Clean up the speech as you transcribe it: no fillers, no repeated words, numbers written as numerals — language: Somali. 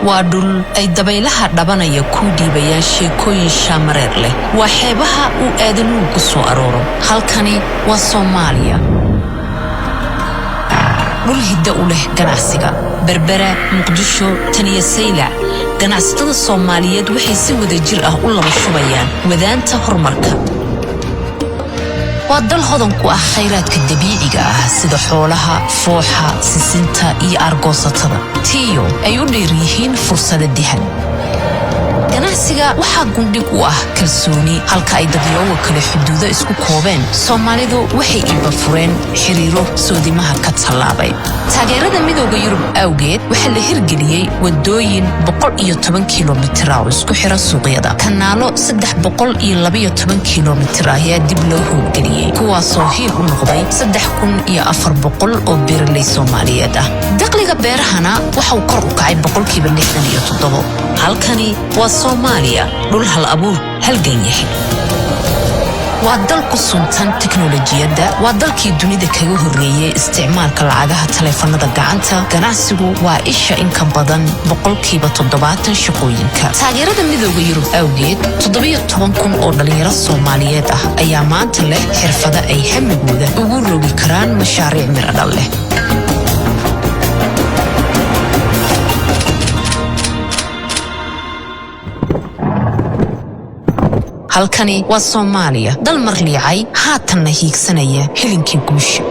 وادول أي دبيلها دبنا يكودي بيان شيكوين شامرير له وحيبها وآدنو قصو أرورو هالكاني وصوماليا dhul hidda u leh ganacsiga berbera muqdisho taniya saylac ganacsatada Soomaaliyeed waxay si wada jir ah u laba shubayaan wadaanta horumarka wadal hodan ku ah khayraadka dabiiciga ah sida xoolaha fooxa sisinta iyo argoosatada tiyo ay u dheeryihiin fursada dihan ganacsiga waxa gundhig u ah kalsooni halka ay dadyoga kale xuduudo isku koobeen Soomaalidu waxay iba fureen xiriiro soodimaha ka talaabay taageerada midowga Yurub awgeed waxa la hirgeliyay wadooyin 110 kiiloomitir oo isku xira suuqyada kanaalo 312 kiiloomitir ayaa dib loo howlgeliyay kuwaasoo hiil u noqday 3400 oo beeraley Soomaaliyeed ah dakhliga beerahana waxa uu kor u kacay 67% halkani waa Soomaaliya dhul hal abuur halgan yahay waa dal ku suntan teknolojiyada waa dalkii dunida kaga horeeyay isticmaalka lacagaha taleefanada gacanta ganacsigu waa isha in ka badan 70% shaqooyinka taageerada midowga Yurub awgeed 17,000 oo dhalinyaro Soomaaliyeed ah ayaa maanta leh xirfado ay hamigooda ugu rogi karaan mashaariic miradhal leh halkani waa Soomaaliya dal marliicay haatanna hiigsanaya hilinkii guusha